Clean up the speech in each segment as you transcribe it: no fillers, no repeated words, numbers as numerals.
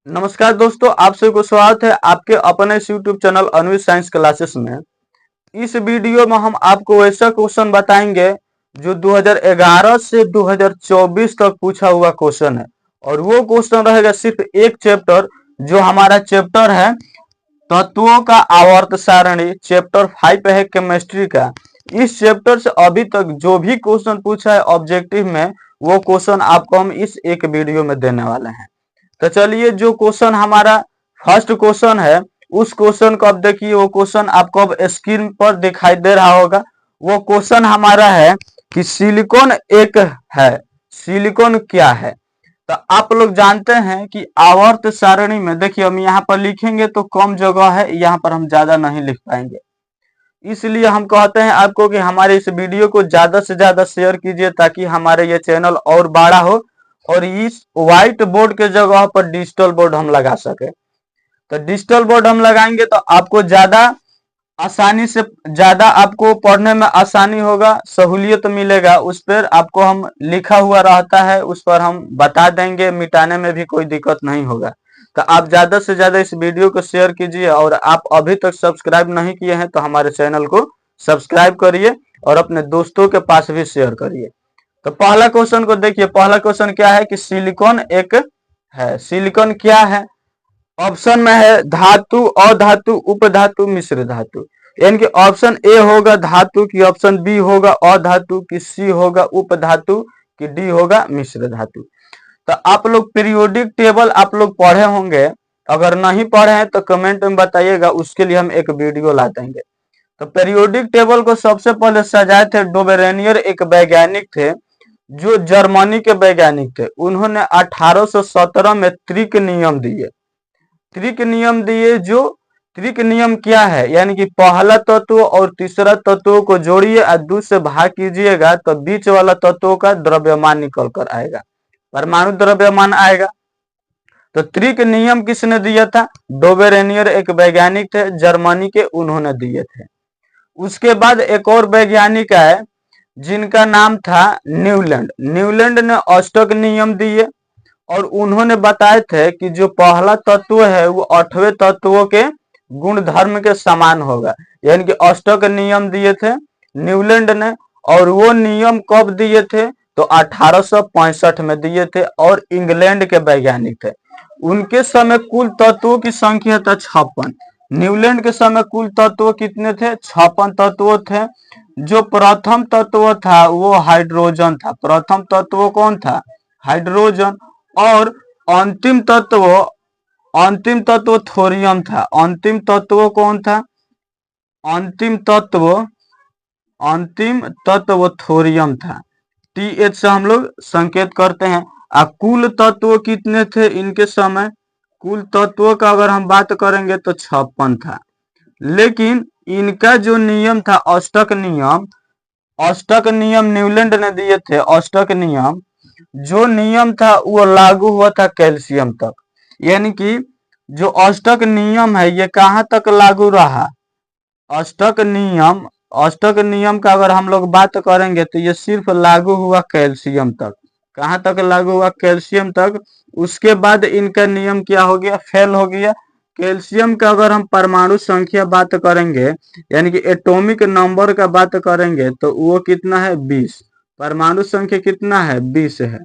नमस्कार दोस्तों, आप सभी को स्वागत है आपके अपने YouTube channel Anvi science classes में। इस वीडियो में हम आपको ऐसा क्वेश्चन बताएंगे जो 2011 से 2024 तक पूछा हुआ क्वेश्चन है। और वो क्वेश्चन रहेगा सिर्फ एक चैप्टर, जो हमारा चैप्टर है तत्वों का आवर्त सारणी। चैप्टर 5 है केमिस्ट्री का। इस चैप्टर से अभी तक जो भी क्वेश्चन पूछा है ऑब्जेक्टिव में, वो क्वेश्चन आपको हम इस एक वीडियो में देने वाले हैं। तो चलिए, जो क्वेश्चन हमारा फर्स्ट क्वेश्चन है उस क्वेश्चन को अब देखिए। वो क्वेश्चन आपको अब स्क्रीन पर दिखाई दे रहा होगा। वो क्वेश्चन हमारा है कि सिलिकॉन एक है, सिलिकॉन क्या है। तो आप लोग जानते हैं कि आवर्त सारणी में देखिए, हम यहाँ पर लिखेंगे तो कम जगह है, यहाँ पर हम ज्यादा नहीं लिख पाएंगे। इसलिए हम कहते हैं आपको कि हमारे इस वीडियो को ज्यादा से ज्यादा शेयर कीजिए, ताकि हमारे ये चैनल और बड़ा हो और इस व्हाइट बोर्ड के जगह पर डिजिटल बोर्ड हम लगा सके। तो डिजिटल बोर्ड हम लगाएंगे तो आपको ज्यादा आसानी से, ज्यादा आपको पढ़ने में आसानी होगा, सहूलियत मिलेगा। उस पर आपको हम लिखा हुआ रहता है, उस पर हम बता देंगे, मिटाने में भी कोई दिक्कत नहीं होगा। तो आप ज्यादा से ज्यादा इस वीडियो को शेयर कीजिए, और आप अभी तक सब्सक्राइब नहीं किए हैं तो हमारे चैनल को सब्सक्राइब करिए और अपने दोस्तों के पास भी शेयर करिए। तो पहला क्वेश्चन को देखिए। पहला क्वेश्चन क्या है कि सिलिकॉन एक है। सिलिकॉन क्या है? ऑप्शन में है धातु, अधातु, उपधातु, मिश्र धातु। यानी कि ऑप्शन ए होगा धातु की, ऑप्शन बी होगा अधातु की, सी होगा उपधातु की, डी होगा मिश्र धातु। तो आप लोग पीरियोडिक टेबल आप लोग पढ़े होंगे। अगर नहीं पढ़े हैं तो कमेंट में बताइएगा, उसके लिए हम एक वीडियो ला देंगे। तो पीरियोडिक टेबल को सबसे पहले सजाए थे डोबेरेनियर, एक वैज्ञानिक थे जो जर्मनी के वैज्ञानिक थे। उन्होंने 1817 में त्रिक नियम दिए। त्रिक नियम दिए, जो त्रिक नियम क्या है, यानी कि पहला तत्व और तीसरा तत्व को जोड़िए और 2 से भाग कीजिएगा तो बीच वाला तत्व का द्रव्यमान निकल कर आएगा, परमाणु द्रव्यमान आएगा। तो त्रिक नियम किसने दिया था? डोबेरेनियर एक वैज्ञानिक थे जर्मनी के, उन्होंने दिए थे। उसके बाद एक और वैज्ञानिक है जिनका नाम था न्यूलैंड। न्यूलैंड ने अष्टक नियम दिए और उन्होंने बताए थे कि जो पहला तत्व है वो 8वें तत्वों के गुण धर्म के समान होगा। यानी कि अष्टक नियम दिए थे न्यूलैंड ने, और वो नियम कब दिए थे? तो 1865 में दिए थे, और इंग्लैंड के वैज्ञानिक थे। उनके समय कुल तत्वों की संख्या था 56। न्यूलैंड के समय कुल तत्व कितने थे? 56 तत्व थे। जो प्रथम तत्व था वो हाइड्रोजन था। प्रथम तत्व कौन था? हाइड्रोजन। और अंतिम तत्व, अंतिम तत्व थोरियम था। अंतिम तत्व कौन था? अंतिम तत्व, अंतिम तत्व थोरियम था। TH से हम लोग संकेत करते हैं। कुल तत्व कितने थे इनके समय? कुल तत्वों का अगर हम बात करेंगे तो 56 था। लेकिन इनका जो नियम था अष्टक नियम, अष्टक नियम न्यूलैंड ने दिए थे। अष्टक नियम जो नियम था वो लागू हुआ था कैल्शियम तक। यानी कि जो अष्टक नियम है ये कहाँ तक लागू रहा? अष्टक नियम, अष्टक नियम का अगर हम लोग बात करेंगे तो ये सिर्फ लागू हुआ कैल्शियम तक। कहाँ तक लागू हुआ? कैल्शियम तक। उसके बाद इनका नियम क्या हो गया? फेल हो गया। कैल्शियम का अगर हम परमाणु संख्या बात करेंगे, यानी कि एटॉमिक नंबर का बात करेंगे, तो वो कितना है? 20। परमाणु संख्या कितना है? 20 है।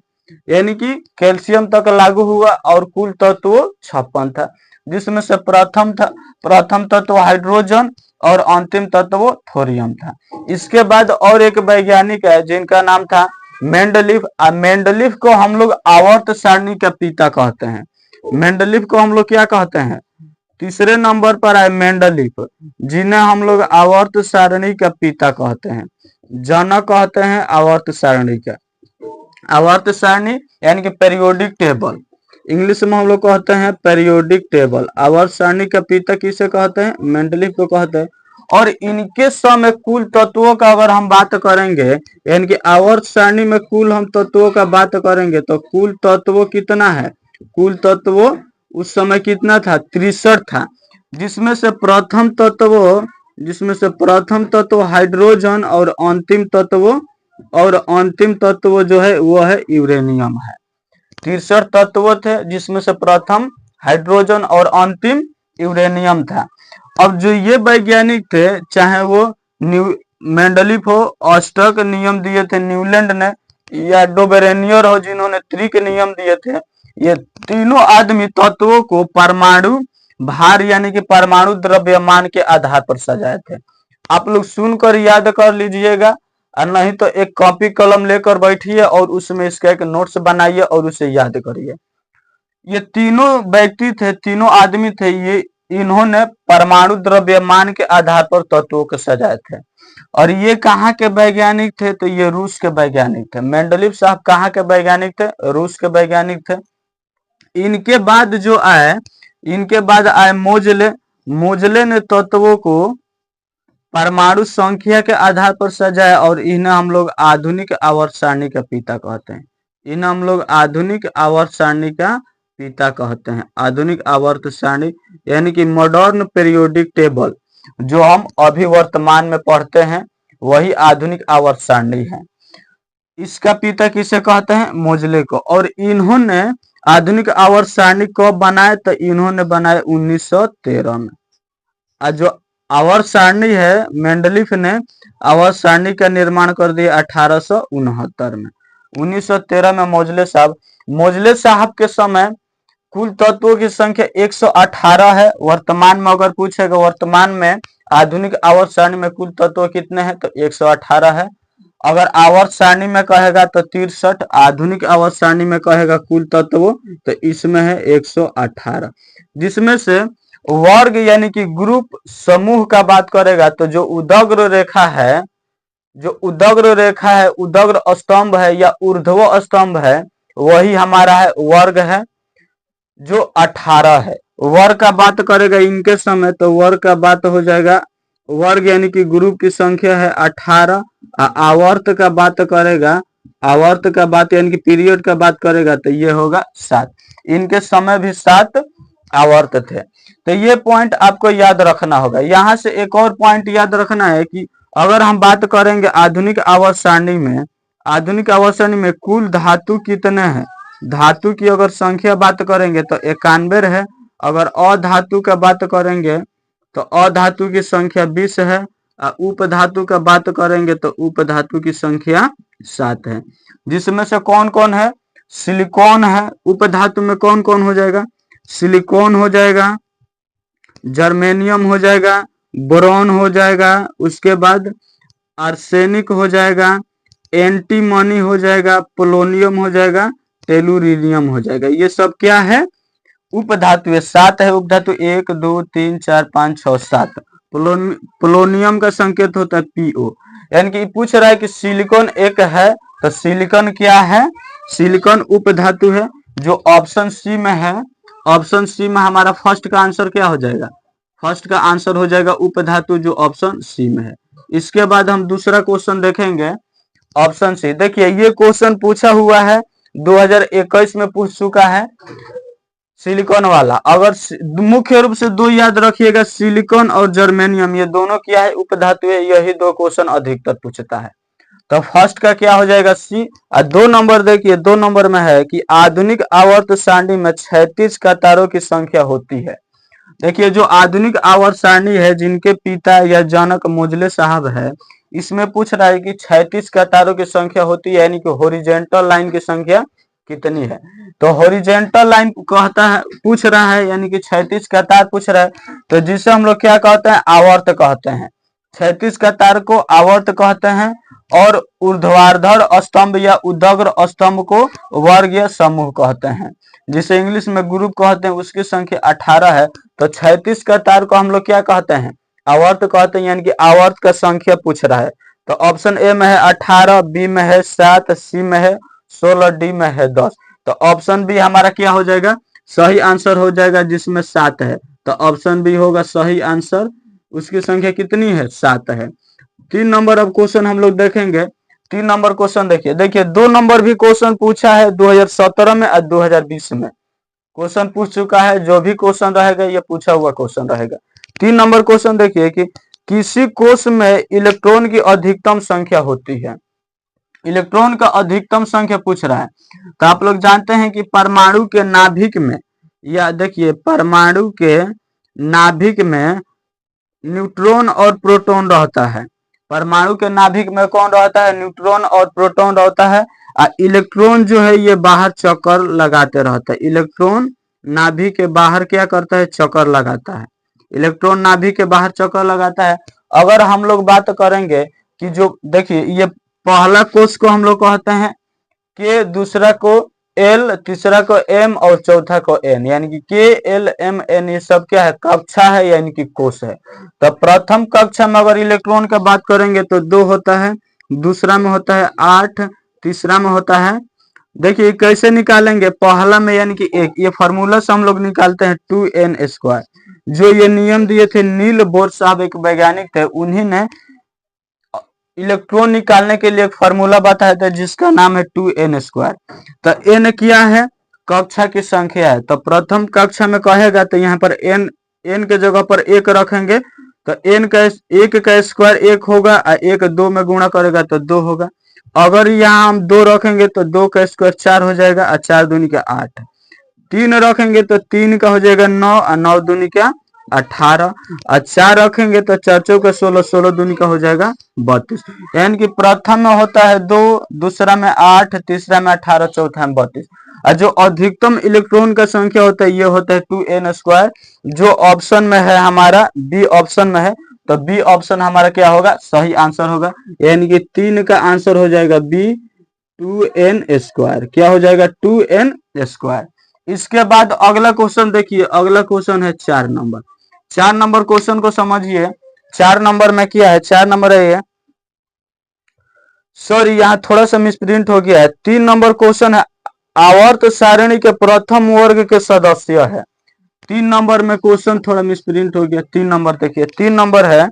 यानी कि कैल्शियम तक लागू हुआ और कुल तत्व 56 था, जिसमें से प्रथम तत्व हाइड्रोजन और अंतिम तत्व थोरियम था। इसके बाद और एक वैज्ञानिक है जिनका नाम था मेंडलीफ। मेंडलीफ को हम लोग आवर्त सारणी का पिता कहते हैं। मेंडलीफ को हम लोग क्या कहते हैं? तीसरे नंबर पर आए मेंडलीफ, जिन्हें हम लोग आवर्त सारणी का पिता कहते हैं, जनक कहते हैं आवर्त सारणी का। आवर्त सारणी यानी कि पेरियोडिक टेबल, इंग्लिश में हम लोग कहते हैं पेरियोडिक टेबल। आवर्त सारणी का पिता किसे कहते हैं? मेंडलीफ को कहते हैं। और इनके समय कुल तत्वों का अगर हम बात करेंगे, यानी कि आवर्त सारणी में कुल हम तत्वों का बात करेंगे, तो कुल तत्व कितना है? कुल तत्व उस समय कितना था? 63 था। जिसमें से प्रथम तत्व हाइड्रोजन और अंतिम तत्व जो है वो है यूरेनियम है। 63 तत्व थे, जिसमें से प्रथम हाइड्रोजन और अंतिम यूरेनियम था। अब जो ये वैज्ञानिक थे, चाहे वो मेंडलीफ हो, ऑस्टक नियम दिए थे न्यूलैंड ने, या डोबेरेनियर हो जिन्होंने त्रिक नियम दिए थे, ये तीनों आदमी तत्वों को परमाणु भार यानी कि परमाणु द्रव्यमान के आधार पर सजाए थे। आप लोग सुनकर याद कर लीजिएगा, और नहीं तो एक कॉपी कलम लेकर बैठिए और उसमें इसका एक नोट्स बनाइए और उसे याद करिए। ये तीनों व्यक्ति थे, तीनों आदमी थे, ये इन्होंने परमाणु द्रव्यमान के आधार पर तत्वों को सजाए थे। और ये कहाँ के वैज्ञानिक थे? तो ये रूस के वैज्ञानिक थे। मेंडलीफ साहब कहाँ के वैज्ञानिक थे? रूस के वैज्ञानिक थे। इनके बाद जो आए, इनके बाद आए मोजले। मोजले ने तत्वों को परमाणु संख्या के आधार पर सजाया और इन्हें हम लोग आधुनिक आवर्त सारणी का पिता कहते हैं। इन्हें हम लोग आधुनिक आवर्त सारणी का पिता कहते हैं। आधुनिक आवर्त सारणी यानी कि मॉडर्न पीरियोडिक टेबल जो हम अभी वर्तमान में पढ़ते हैं, वही आधुनिक आवर्त सारणी है। इसका पिता किसे कहते हैं? मोजले को। और इन्होंने आधुनिक आवर्त सारणी कब बनाए? तो इन्होंने बनाए 1913 में। और जो आवर्त सारणी है, मेंडलीफ ने आवर्त सारणी का निर्माण कर दिया 1869 में। 1913 में मोजले साहब के समय कुल तत्वों की संख्या 118 है। वर्तमान में अगर पूछेगा वर्तमान में आधुनिक आवर्त सारणी में कुल तत्व कितने हैं, तो 118 है। अगर आवर्त सारणी में कहेगा तो 63, आधुनिक आवर्त सारणी में कहेगा कुल तत्व तो इसमें है 118। जिसमें से वर्ग यानी कि ग्रुप समूह का बात करेगा तो जो उदग्र रेखा है, उदग्र स्तंभ है या ऊर्ध्व स्तंभ है, वही हमारा है वर्ग है, जो 18 है। वर्ग का बात करेगा इनके समय तो वर्ग का बात हो जाएगा, वर्ग यानी कि ग्रुप की संख्या है 18। आवर्त का बात करेगा, आवर्त का बात यानी कि पीरियड का बात करेगा तो ये होगा 7। इनके समय भी 7 आवर्त थे। तो ये पॉइंट आपको याद रखना होगा। यहाँ से एक और पॉइंट याद रखना है कि अगर हम बात करेंगे आधुनिक आवर्त सारणी में, आधुनिक आवर्त सारणी में कुल धातु कितने हैं, धातु की अगर संख्या बात करेंगे तो 91 है। अगर अधातु का बात करेंगे तो अधातु की संख्या 20 है। उपधातु का बात करेंगे तो उपधातु की संख्या 7 है। जिसमें से कौन कौन है? सिलिकॉन है। उपधातु में कौन कौन हो जाएगा? सिलिकॉन हो जाएगा, जर्मेनियम हो जाएगा, बोरॉन हो जाएगा, उसके बाद आर्सेनिक हो जाएगा, एंटीमनी हो जाएगा, पोलोनियम हो जाएगा, टेलुरिनियम हो जाएगा। ये सब क्या है? उपधातु है। 7 है उपधातु, 1 2 3 4 5 6 7। पोलोनियम का संकेत होता है PO। यानी कि पूछ रहा है कि सिलिकॉन एक है तो सिलिकॉन क्या है? सिलिकॉन उपधातु है, जो ऑप्शन सी में है। ऑप्शन सी में हमारा फर्स्ट का आंसर क्या हो जाएगा? फर्स्ट का आंसर हो जाएगा उपधातु, जो ऑप्शन सी में है। इसके बाद हम दूसरा क्वेश्चन देखेंगे, ऑप्शन सी। देखिए ये क्वेश्चन पूछा हुआ है, 2021 में पूछ चुका है सिलिकॉन वाला। अगर मुख्य रूप से दो याद रखिएगा, सिलिकॉन और जर्मेनियम, ये दोनों क्या है? उपधातु है। यही दो क्वेश्चन अधिकतर पूछता है। तो फर्स्ट का क्या हो जाएगा? सी। और 2 नंबर देखिए, 2 नंबर में है कि आधुनिक आवर्त सारणी में 36 कतारों की संख्या होती है। देखिए जो आधुनिक आवर्त सारणी है, जिनके पिता या जनक मोजले साहब है, इसमें पूछ रहा है कि 36 कतारों की संख्या होती है, यानी कि हॉरिजॉन्टल लाइन की संख्या कितनी है। तो हॉरिजॉन्टल लाइन कहता है, पूछ रहा है, यानी कि 36 कतार पूछ रहा है, तो जिसे हम लोग क्या कहते हैं? आवर्त कहते हैं। 36 कतार को आवर्त कहते हैं। और ऊर्ध्वाधर स्तंभ या उदग्र स्तंभ को वर्ग या समूह कहते हैं, जिसे इंग्लिश में ग्रुप कहते हैं। उसकी संख्या 18 है। तो 36 कतार को हम लोग क्या कहते हैं? आवर्त कहते हैं, यानी कि आवर्त का संख्या पूछ रहा है। तो ऑप्शन ए में है 18, बी में है 7, सी में है 16, डी में है 10। तो ऑप्शन बी हमारा क्या हो जाएगा? सही आंसर हो जाएगा, जिसमें 7 है। तो ऑप्शन बी होगा सही आंसर। उसकी संख्या कितनी है? 7 है। 3 नंबर अब क्वेश्चन हम लोग देखेंगे। 3 नंबर क्वेश्चन देखिए 2 नंबर भी क्वेश्चन पूछा है 2017 में और 2020 में क्वेश्चन पूछ चुका है। जो भी क्वेश्चन रहेगा ये पूछा हुआ क्वेश्चन रहेगा। 3 नंबर क्वेश्चन देखिए कि किसी कोष में इलेक्ट्रॉन की अधिकतम संख्या होती है। इलेक्ट्रॉन का अधिकतम संख्या पूछ रहा है। तो आप लोग जानते हैं कि परमाणु के नाभिक में या देखिए परमाणु के नाभिक में न्यूट्रॉन और प्रोटॉन रहता है। परमाणु के नाभिक में कौन रहता है? न्यूट्रॉन और प्रोटॉन रहता है। इलेक्ट्रॉन जो है ये बाहर चक्कर लगाते रहता है। इलेक्ट्रॉन नाभिक के बाहर क्या करता है? चक्कर लगाता है। इलेक्ट्रॉन नाभिक के बाहर चक्कर लगाता है। अगर हम लोग बात करेंगे कि जो देखिए ये पहला कोष को हम लोग कहते हैं के, दूसरा को एल, तीसरा को एम और चौथा को एन, यानी कि के एल एम एन, ये सब क्या है? कक्षा है, यानी कि कोष है। तो प्रथम कक्षा में अगर इलेक्ट्रॉन का बात करेंगे तो 2 होता है, दूसरा में होता है 8, तीसरा में होता है, देखिए कैसे निकालेंगे, पहला में यानी कि 1, ये फॉर्मूला से हम लोग निकालते हैं 2n²। जो ये नियम दिए थे नील बोर साहब, एक वैज्ञानिक थे, उन्हीं ने इलेक्ट्रॉन निकालने के लिए एक फार्मूला बताया था जिसका नाम है 2n²। तो n क्या है? कक्षा की संख्या है। तो प्रथम कक्षा में कहेगा तो यहाँ पर n के जगह पर 1 रखेंगे, तो n का 1 का स्क्वायर 1 होगा, और 1 2 में गुणा करेगा तो 2 होगा। अगर यहाँ हम 2 रखेंगे तो 2 का स्क्वायर 4 हो जाएगा, और 4 दूनी का 8। 3 रखेंगे तो 3 का हो जाएगा 9, और 9 दूनी का 18, और 4 रखेंगे तो 4 चौके 16, 16 दूनी का हो जाएगा 32। यानी कि प्रथम में होता है 2, दूसरा में 8, तीसरा में 18, चौथा में 32। और जो अधिकतम इलेक्ट्रॉन का संख्या होता है ये होता है 2n², जो ऑप्शन में है हमारा बी ऑप्शन में है। तो बी ऑप्शन हमारा क्या होगा? सही आंसर होगा, यानी कि 3 का आंसर हो जाएगा बी 2n²। क्या हो जाएगा? 2n²। इसके बाद अगला क्वेश्चन देखिए, अगला क्वेश्चन है 4 नंबर। 4 नंबर क्वेश्चन को समझिए। 4 नंबर में क्या है? 4 नंबर है ये, सॉरी यहाँ थोड़ा सा मिसप्रिंट हो गया है। 3 नंबर क्वेश्चन है आवर्त सारणी के प्रथम वर्ग के सदस्य है। 3 नंबर में क्वेश्चन थोड़ा मिसप्रिंट हो गया। 3 नंबर देखिए, 3 नंबर है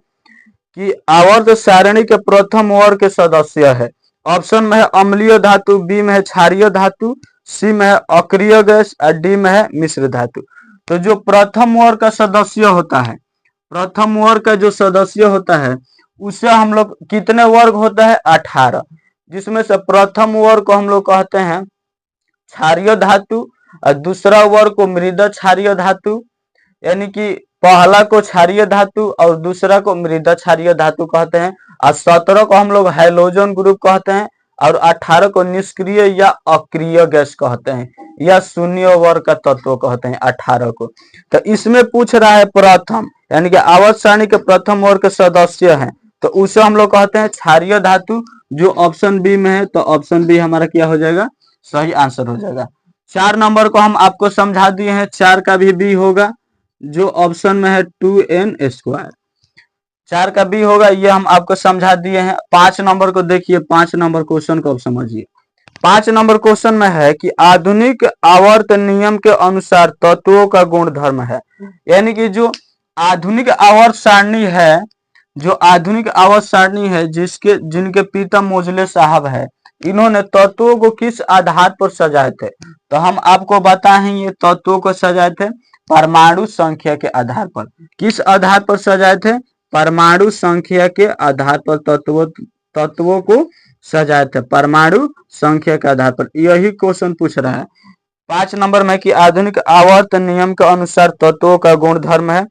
कि आवर्त सारणी के प्रथम वर्ग के सदस्य है। ऑप्शन में है अम्लीय धातु, बी में है क्षारीय धातु, सी में है अक्रिय गैस, और डी में है मिश्र धातु। तो जो प्रथम वर्ग का सदस्य होता है, प्रथम वर्ग का जो सदस्य होता है उससे हम लोग कितने वर्ग होता है? 18, जिसमें से प्रथम वर्ग को हम लोग कहते हैं क्षारीय धातु, और दूसरा वर्ग को मृदा क्षारीय धातु, यानी कि पहला को क्षारीय धातु और दूसरा को मृदा क्षारीय धातु कहते हैं, और 17 को हम लोग हैलोजन ग्रुप कहते हैं, और 18 को निष्क्रिय या अक्रिय गैस कहते हैं, या शून्य वर्ग का तत्व कहते हैं 18 को। तो इसमें पूछ रहा है प्रथम, यानी कि आवर्त सारणी के प्रथम वर्ग के सदस्य हैं, तो उसे हम लोग कहते हैं क्षारीय धातु, जो ऑप्शन बी में है। तो ऑप्शन बी हमारा क्या हो जाएगा? सही आंसर हो जाएगा। 4 नंबर को हम आपको समझा दिए हैं, 4 का भी बी होगा, जो ऑप्शन में है 2n²। 4 का बी होगा, ये हम आपको समझा दिए हैं। 5 नंबर को देखिए, 5 नंबर क्वेश्चन को आप समझिए। 5 नंबर क्वेश्चन में है कि आधुनिक आवर्त नियम के अनुसार तत्वों का गुणधर्म है। यानी कि जो आधुनिक आवर्त सारणी है, जो आधुनिक आवर्त सारणी है जिनके पिता मोजले साहब है, इन्होंने तत्वों को किस आधार पर सजाए थे? तो हम आपको बताएं, ये तत्वों को सजाए थे परमाणु संख्या के आधार पर। किस आधार पर सजाए थे? परमाणु संख्या के आधार पर तत्वों को सजाए थे, परमाणु संख्या के आधार पर। यही क्वेश्चन पूछ रहा है 5 नंबर में कि आधुनिक आवर्त नियम के अनुसार तत्वों का गुणधर्म है।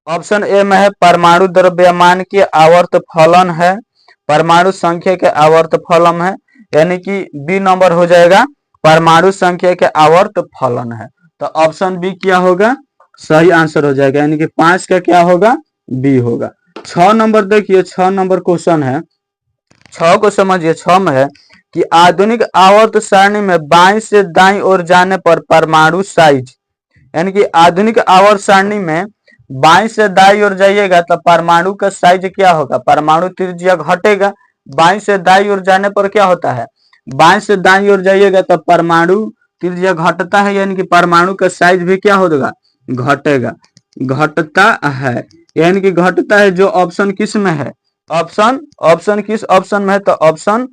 ऑप्शन ए में है परमाणु द्रव्यमान के आवर्त फलन है, परमाणु संख्या के आवर्त फलन है, यानी कि बी नंबर हो जाएगा परमाणु संख्या के आवर्त फलन है। तो ऑप्शन बी क्या होगा? सही आंसर हो जाएगा, यानी कि 5 का क्या होगा? बी होगा। 6 नंबर देखिए, 6 नंबर क्वेश्चन है, 6 को समझिए। 6 में है कि आधुनिक आवर्त सारणी में बाईं से दाईं ओर जाने पर परमाणु साइज, यानी कि आधुनिक आवर्त सारणी में बाईं से दाईं ओर जाइएगा तो परमाणु का साइज क्या होगा? परमाणु त्रिज्या घटेगा। बाईं से दाईं ओर जाने पर क्या होता है? बाईं से दाईं ओर जाइएगा तो परमाणु त्रिज्या घटता है, यानी कि परमाणु का साइज भी क्या होगा? घटेगा, घटता है, यानी कि घटता है। जो ऑप्शन किस में है? ऑप्शन किस ऑप्शन में है? तो ऑप्शन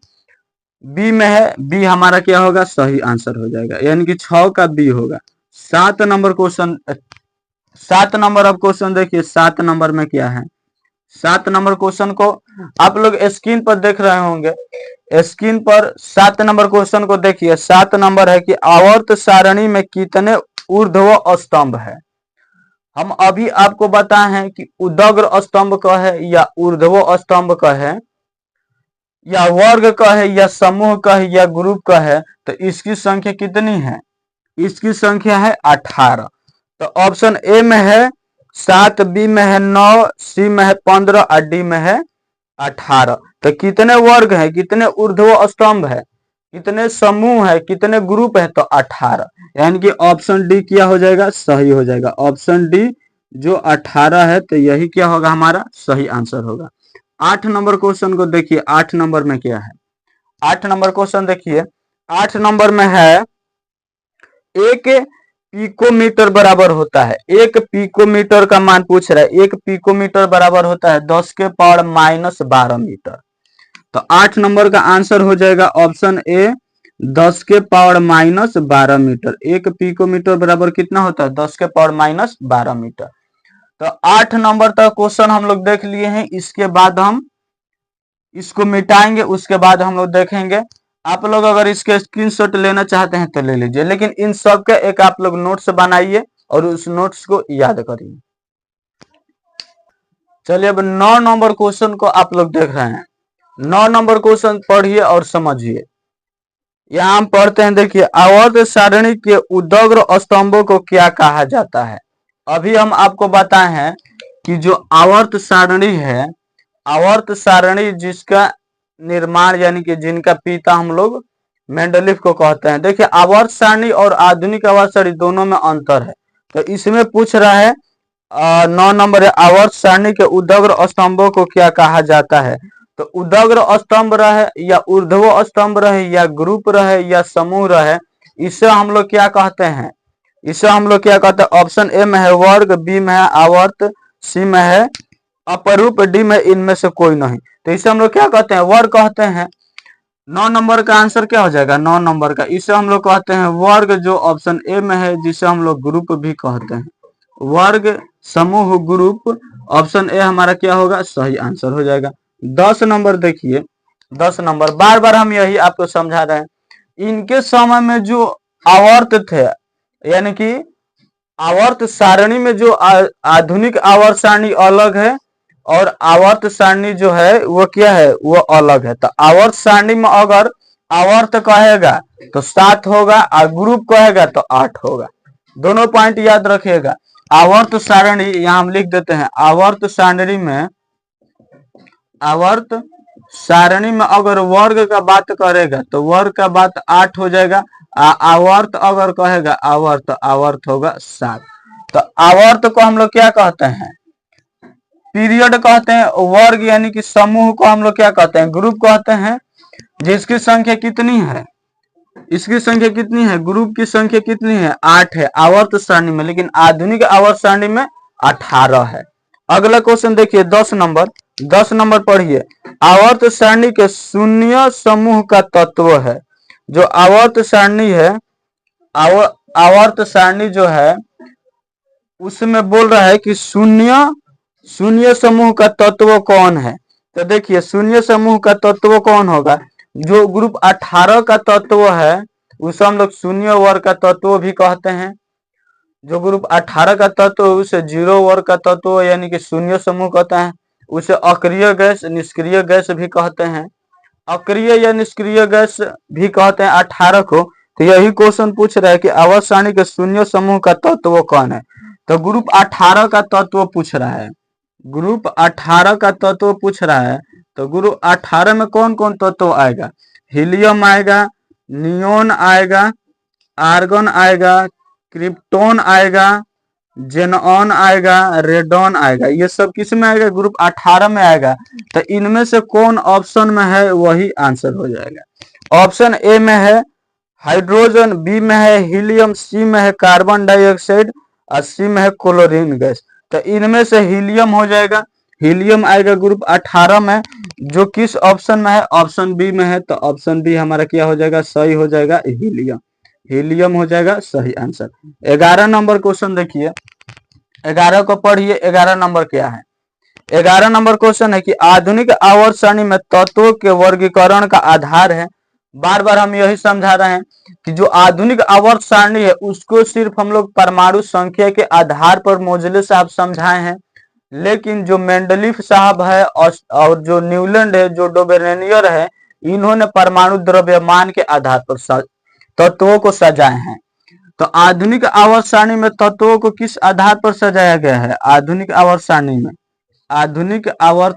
बी में है। बी हमारा क्या होगा? सही आंसर हो जाएगा, यानी कि 6 का बी होगा। 7 नंबर क्वेश्चन, 7 नंबर अब क्वेश्चन देखिए, 7 नंबर में क्या है? 7 नंबर क्वेश्चन को आप लोग स्क्रीन पर देख रहे होंगे। स्क्रीन पर 7 नंबर क्वेश्चन को देखिए। 7 नंबर है कि आवर्त सारणी में कितने ऊर्ध्व स्तंभ है। हम अभी आपको बताए हैं कि उदग्र स्तंभ का है या ऊर्ध्व स्तंभ का है या वर्ग का है या समूह का है या ग्रुप का है, तो इसकी संख्या कितनी है? इसकी संख्या है 18। तो ऑप्शन ए में है 7, बी में है 9, सी में है 15 और डी में है 18। तो कितने वर्ग है, कितने ऊर्ध्व स्तंभ है, कितने समूह है, कितने ग्रुप है? तो 18। यानी कि ऑप्शन डी क्या हो जाएगा? सही हो जाएगा। ऑप्शन डी जो 18 है, तो यही क्या होगा? हमारा सही आंसर होगा। 8 नंबर क्वेश्चन को देखिए, 8 नंबर में क्या है? 8 नंबर क्वेश्चन देखिए, 8 नंबर में है एक पिकोमीटर बराबर होता है, एक पिकोमीटर का मान पूछ रहा है। एक पिकोमीटर बराबर होता है 10 के पावर -12 मीटर। तो 8 नंबर का आंसर हो जाएगा ऑप्शन ए 10 के पावर -12 मीटर। एक पिकोमीटर बराबर कितना होता है? 10 के पावर -12 मीटर। तो 8 नंबर तक क्वेश्चन हम लोग देख लिए हैं। इसके बाद हम इसको मिटाएंगे, उसके बाद हम लोग देखेंगे। आप लोग अगर इसके स्क्रीनशॉट लेना चाहते हैं तो ले लीजिए, लेकिन इन सब के एक आप लोग नोट्स बनाइए और उस नोट्स को याद करिए। चलिए अब 9 नंबर क्वेश्चन को आप लोग देख रहे हैं। 9 नंबर क्वेश्चन पढ़िए और समझिए। यहाँ हम पढ़ते हैं, देखिए, आवर्त सारणी के उदग्र स्तंभों को क्या कहा जाता है? अभी हम आपको बताए हैं कि जो आवर्त सारणी है, आवर्त सारणी जिसका निर्माण यानी कि जिनका पिता हम लोग मेंडलीफ को कहते हैं। देखिए, आवर्त सारणी और आधुनिक आवर्त सारणी दोनों में अंतर है। तो इसमें पूछ रहा है 9 नंबर है, आवर्त सारणी के उदग्र स्तंभों को क्या कहा जाता है? तो उदग्र स्तंभ रहे या ऊर्ध्व स्तंभ रहे या ग्रुप रहे या समूह रहे, इसे हम लोग क्या कहते हैं? इसे हम लोग क्या कहते हैं? ऑप्शन ए में है वर्ग, बी में है आवर्त, सी में है अपरूप, डी में इनमें से कोई नहीं। तो इसे हम लोग क्या कहते हैं? वर्ग कहते हैं। 9 नंबर का आंसर क्या हो जाएगा? 9 नंबर का इसे हम लोग कहते हैं वर्ग, जो ऑप्शन ए में है, जिसे हम लोग ग्रुप भी कहते हैं। वर्ग, समूह, ग्रुप, ऑप्शन ए हमारा क्या होगा? सही आंसर हो जाएगा। 10 नंबर देखिए, 10 नंबर बार बार हम यही आपको समझा रहे हैं। इनके समय में जो आवर्त थे, यानी कि आवर्त सारणी में जो आधुनिक आवर्त सारणी अलग है और आवर्त सारणी जो है वो क्या है? वो अलग है। तो आवर्त सारणी में अगर आवर्त कहेगा तो 7 होगा और ग्रुप कहेगा तो 8 होगा। दोनों पॉइंट याद रखिएगा। आवर्त सारणी यहाँ हम लिख देते हैं, आवर्त सारणी में, आवर्त सारणी में अगर वर्ग का बात करेगा तो वर्ग का बात 8 हो जाएगा। आवर्त अगर कहेगा आवर्त, तो आवर्त होगा 7। तो आवर्त को हम लोग क्या कहते हैं? पीरियड कहते हैं। वर्ग यानी कि समूह को हम लोग क्या कहते हैं? ग्रुप कहते हैं। जिसकी संख्या कितनी है? इसकी संख्या कितनी है? ग्रुप की संख्या कितनी है? 8 है आवर्त सारणी में, लेकिन आधुनिक आवर्त सारणी में 18 है। अगला क्वेश्चन देखिए, 10 नंबर। 10 नंबर पढ़िए, आवर्त सारणी के शून्य समूह का तत्व है। जो आवर्त सारणी है, आवर्त सारणी जो है उसमें बोल रहा है कि शून्य समूह का तत्व कौन है? तो देखिए, शून्य समूह का तत्व कौन होगा? जो ग्रुप 18 का तत्व है उसे हम लोग शून्य वर्ग का तत्व भी कहते हैं। जो ग्रुप 18 का तत्व उसे 0 वर्ग का तत्व यानी कि शून्य समूह कहते हैं। उसे अक्रिय गैस, निष्क्रिय गैस भी कहते हैं। अक्रिय या निष्क्रिय गैस भी कहते हैं 18 को। तो यही क्वेश्चन पूछ रहा है कि आवर्त सारणी के शून्य समूह का तत्व कौन है? तो ग्रुप 18 का तत्व पूछ रहा है। ग्रुप 18 का तत्व पूछ रहा है। तो ग्रुप 18 में कौन कौन तत्व आएगा? हीलियम आएगा, नियोन आएगा, आर्गन आएगा, क्रिप्टोन आएगा, जेनऑन आएगा, रेडॉन आएगा। ये सब किस में आएगा? ग्रुप 18 में आएगा। तो इनमें से कौन ऑप्शन में है वही आंसर हो जाएगा। ऑप्शन ए में है हाइड्रोजन, बी में है हीलियम, सी में है कार्बन डाइऑक्साइड और सी में है क्लोरीन गैस। तो इनमें से हीलियम हो जाएगा। हीलियम आएगा ग्रुप 18 में, जो किस ऑप्शन में है? ऑप्शन बी में है। तो ऑप्शन बी हमारा क्या हो जाएगा? सही हो जाएगा, हीलियम। हीलियम हो जाएगा सही आंसर। 11 नंबर क्वेश्चन देखिए, 11 को पढ़िए। 11 नंबर क्या है? 11 नंबर क्वेश्चन है कि आधुनिक आवर्त सारणी में तत्वों के वर्गीकरण का आधार है बार बार हम यही समझा रहे हैं कि जो आधुनिक आवर्त सारणी है उसको सिर्फ हम लोग परमाणु संख्या के आधार पर मोजले साहब समझाए हैं, लेकिन जो मेंडलीफ साहब है और जो न्यूलैंड है, जो डोबेरेनियर है, इन्होंने परमाणु द्रव्यमान के आधार पर तत्वों को सजाए हैं। तो आधुनिक आवर्त सारणी में तत्वों को किस आधार पर सजाया गया है? आधुनिक आवर्त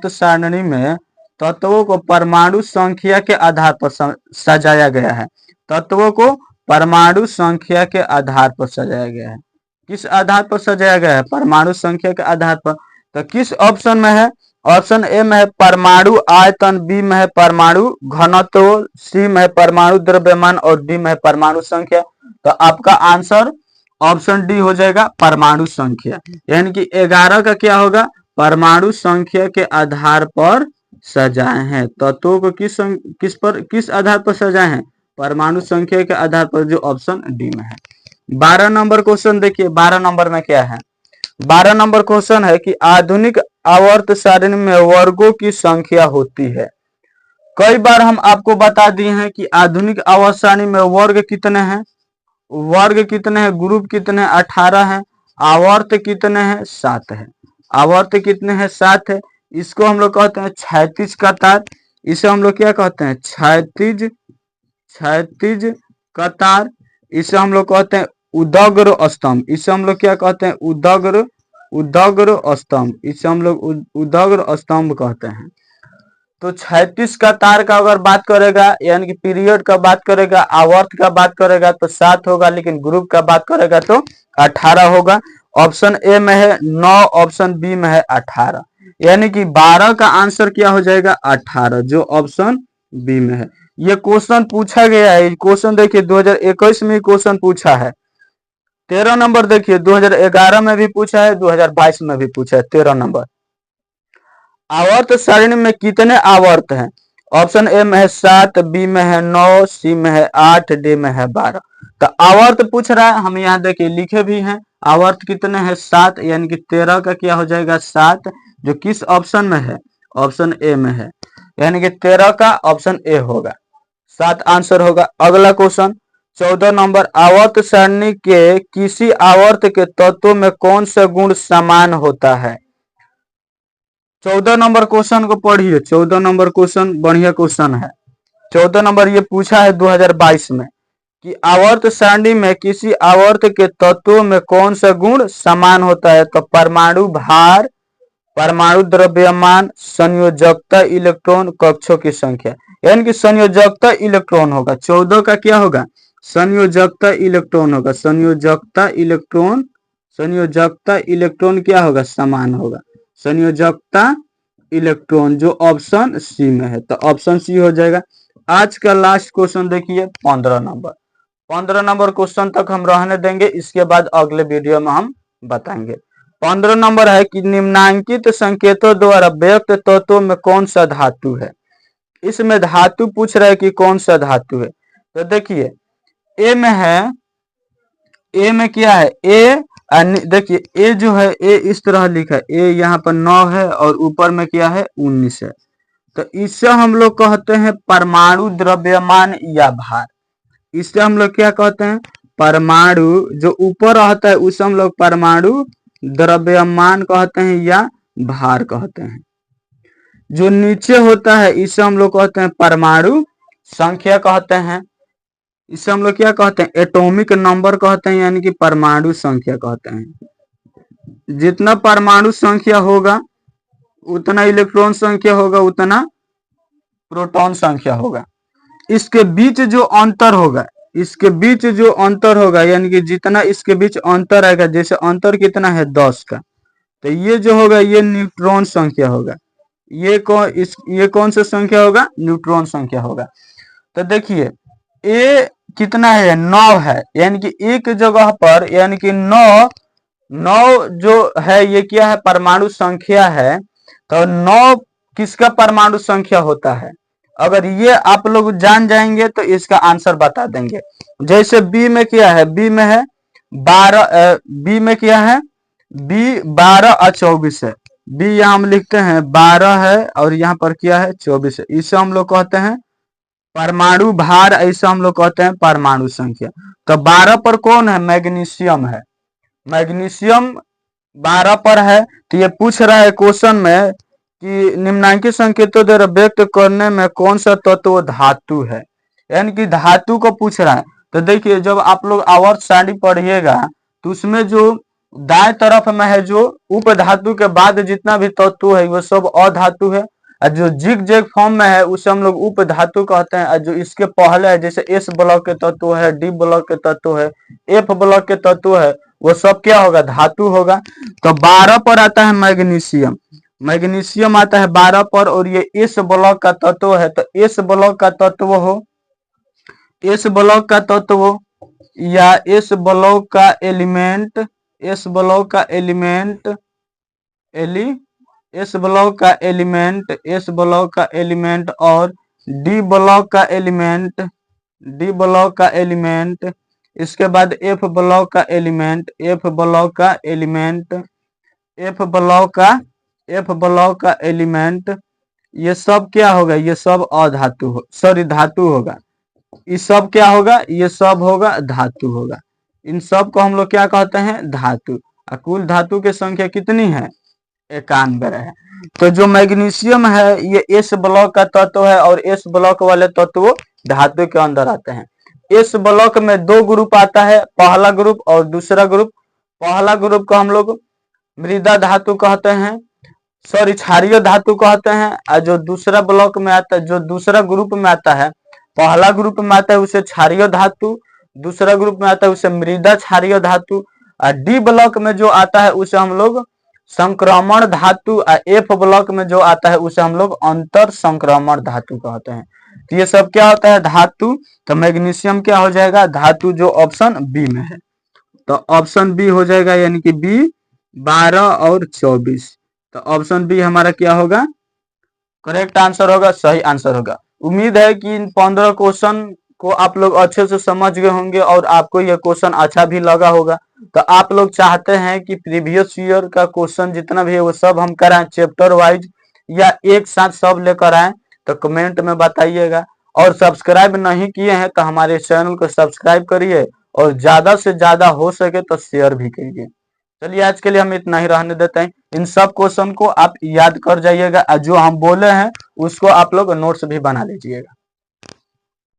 सारणी में तत्वों को परमाणु संख्या के आधार पर सजाया गया है। तत्वों को परमाणु संख्या के आधार पर सजाया गया है। किस आधार पर सजाया गया है? परमाणु संख्या के आधार पर। तो किस ऑप्शन में है? ऑप्शन ए में है परमाणु आयतन, बी में है परमाणु घनत्व, सी में है परमाणु द्रव्यमान और डी में है परमाणु संख्या। तो आपका आंसर ऑप्शन डी हो जाएगा, परमाणु संख्या। यानी कि 11 का क्या होगा? परमाणु संख्या के आधार पर सजाए हैं। तत्वों को किस आधार पर सजाए हैं? परमाणु संख्या के आधार पर, जो ऑप्शन डी में है। 12 नंबर क्वेश्चन देखिए, 12 नंबर में क्या है? 12 नंबर क्वेश्चन है कि आधुनिक आवर्त सारणी में वर्गों की संख्या होती है। कई बार हम आपको बता दिए हैं कि आधुनिक आवर्त सारणी में वर्ग कितने हैं, ग्रुप कितने हैं? 18 है। आवर्त कितने हैं? 7 है। आवर्त कितने हैं? 7 है। इसको हम लोग कहते हैं क्षैतिज कतार। इसे हम लोग क्या कहते हैं? क्षैतिज कतार। इसे हम लोग कहते हैं उदग्र स्तंभ। इसे हम लोग क्या कहते हैं? उदग्र स्तंभ। इसे हम लोग उदग्र स्तंभ कहते हैं। तो क्षैतिज कतार का अगर बात करेगा, यानी कि पीरियड का बात करेगा, आवर्त का बात करेगा तो 7 होगा, लेकिन ग्रुप का बात करेगा तो 18 होगा। ऑप्शन ए में है 9, ऑप्शन बी में है 18, यानी कि 12 का आंसर क्या हो जाएगा? 18, जो ऑप्शन बी में है। ये क्वेश्चन पूछा गया है। क्वेश्चन देखिए 2021 में क्वेश्चन पूछा है। 13 नंबर देखिए 2011 में भी पूछा है, 2022 में भी पूछा है। 13 नंबर, आवर्त सारणी में कितने आवर्त हैं? ऑप्शन ए में है 7, बी में है 9, सी में है 8, डी में है 12। तो आवर्त पूछ रहा है, हम यहाँ देखिए लिखे भी हैं। आवर्त कितने हैं? 7, यानी कि 13 का क्या हो जाएगा? 7, जो किस ऑप्शन में है? ऑप्शन ए में है, यानी कि 13 का ऑप्शन ए होगा, 7 आंसर होगा। अगला क्वेश्चन 14 नंबर, आवर्त सारणी के किसी आवर्त के तत्वों में कौन सा गुण समान होता है? 14 नंबर क्वेश्चन को पढ़िए। 14 नंबर क्वेश्चन बढ़िया क्वेश्चन है। 14 नंबर ये पूछा है 2022 में कि आवर्त सारणी में किसी आवर्त के तत्वों में कौन सा गुण समान होता है? तो परमाणु भार, परमाणु द्रव्यमान, संयोजकता इलेक्ट्रॉन, कक्षों की संख्या, यानी कि संयोजकता इलेक्ट्रॉन होगा। 14 का क्या होगा? संयोजकता इलेक्ट्रॉन होगा। संयोजकता इलेक्ट्रॉन क्या होगा? समान होगा। संयोजकता इलेक्ट्रॉन, जो ऑप्शन सी में है, तो ऑप्शन सी हो जाएगा। आज का लास्ट क्वेश्चन देखिए 15 नंबर। 15 नंबर क्वेश्चन तक हम रहने देंगे, इसके बाद अगले वीडियो में हम बताएंगे। 15 नंबर है कि निम्नांकित संकेतों द्वारा व्यक्त तत्वों में कौन सा धातु है? इसमें धातु पूछ रहा है कि कौन सा धातु है। तो देखिए ए में है, ए में क्या है? ए देखिए ए जो है, ए इस तरह लिखा है, ए यहाँ पर 9 है और ऊपर में क्या है? 19 है। तो इससे हम लोग कहते हैं परमाणु द्रव्यमान या भार। इससे हम लोग क्या कहते हैं? परमाणु, जो ऊपर रहता है उसे हम लोग परमाणु द्रव्यमान कहते हैं या भार कहते हैं। जो नीचे होता है इसे हम लोग कहते हैं परमाणु संख्या कहते हैं। इसे हम लोग क्या कहते हैं? एटॉमिक नंबर कहते हैं, यानी कि परमाणु संख्या कहते हैं। जितना परमाणु संख्या होगा उतना इलेक्ट्रॉन संख्या होगा, उतना प्रोटॉन संख्या होगा। इसके बीच जो अंतर होगा, यानी कि जितना इसके बीच अंतर आएगा, जैसे अंतर कितना है? 10 का, तो ये जो होगा ये न्यूट्रॉन संख्या होगा। ये कौन सा संख्या होगा? न्यूट्रॉन संख्या होगा। तो देखिए ए कितना है? 9 है, यानी कि एक जगह पर, यानी कि 9 जो है ये क्या है? परमाणु संख्या है। तो 9 किसका परमाणु संख्या होता है? अगर ये आप लोग जान जाएंगे तो इसका आंसर बता देंगे। जैसे बी में क्या है? बी में है 12, बी में क्या है? बी 12 और 24 है। बी यहाँ हम लिखते हैं 12 है और यहाँ पर क्या है? 24 है। इसे हम लोग कहते हैं परमाणु भार ऐसा हम लोग कहते हैं परमाणु संख्या। तो 12 पर कौन है? मैग्नीशियम है। मैग्नीशियम 12 पर है। तो ये पूछ रहा है क्वेश्चन में कि निम्नांकित संकेतों द्वारा व्यक्त करने में कौन सा तत्व धातु है, यानी कि धातु को पूछ रहा है। तो देखिए जब आप लोग आवर्त सारणी पढ़िएगा तो उसमें जो दाएं तरफ में है जो उप धातु के बाद जितना भी तत्व है वो सब अधातु है, और जो जिग जैग फॉर्म में है उसे हम लोग उप धातु कहते हैं। और जो इसके पहले है जैसे एस ब्लॉक के तत्व है, डी ब्लॉक के तत्व है, एफ ब्लॉक के तत्व है, वो सब क्या होगा? धातु होगा। तो 12 पर आता है मैग्नीशियम। मैग्नीशियम आता है 12 पर, और ये एस ब्लॉक का तत्व है। तो एस ब्लॉक का तत्व हो, एस ब्लॉक का तत्व या एस ब्लॉक का एलिमेंट, एस ब्लॉक का एलिमेंट एस ब्लॉक का एलिमेंट, एस ब्लॉक का एलिमेंट, और डी ब्लॉक का एलिमेंट, डी ब्लॉक का एलिमेंट, इसके बाद एफ ब्लॉक का एलिमेंट, एफ ब्लॉक का एलिमेंट, एफ ब्लॉक का एलिमेंट, ये सब क्या होगा? ये सब अधातु हो, सॉरी धातु होगा। ये सब क्या होगा? ये सब होगा धातु होगा। इन सब को हम लोग क्या कहते हैं? धातु। कुल धातु की संख्या कितनी है? 91 है। तो जो मैग्नीशियम है ये एस ब्लॉक का तत्व है, और एस ब्लॉक वाले तत्व धातु के अंदर आते हैं। एस ब्लॉक में 2 ग्रुप आता है, पहला ग्रुप और दूसरा ग्रुप। पहला ग्रुप को हम लोग मृदा धातु कहते हैं, सॉरी क्षारीय धातु कहते हैं। और जो दूसरा ब्लॉक में आता है, जो दूसरा ग्रुप में आता है, पहला ग्रुप में आता है उसे क्षारीय धातु, दूसरा ग्रुप में आता है उसे मृदा क्षारीय धातु, और डी ब्लॉक में जो आता है उसे हम लोग संक्रमण धातु, और एफ ब्लॉक में जो आता है उसे हम लोग अंतर संक्रमण धातु कहते हैं। तो ये सब क्या होता है? धातु। तो मैग्नीशियम क्या हो जाएगा? धातु, जो ऑप्शन बी में है। तो ऑप्शन बी हो जाएगा, यानी कि बी 12 और 24। तो ऑप्शन बी हमारा क्या होगा? करेक्ट आंसर होगा, सही आंसर होगा। उम्मीद है कि इन 15 क्वेश्चन को आप लोग अच्छे से समझ गए होंगे और आपको यह क्वेश्चन अच्छा भी लगा होगा। तो आप लोग चाहते हैं कि प्रीवियस ईयर का क्वेश्चन जितना भी है वो सब हम कराएं चैप्टर वाइज, या एक साथ सब लेकर आए? तो कमेंट में बताइएगा। और सब्सक्राइब नहीं किए हैं तो हमारे चैनल को सब्सक्राइब करिए, और ज्यादा से ज्यादा हो सके तो शेयर भी करिए। चलिए आज के लिए हम इतना ही रहने देते हैं। इन सब क्वेश्चन को आप याद कर जाइएगा, जो हम बोले हैं उसको आप लोग नोट्स भी बना लीजिएगा।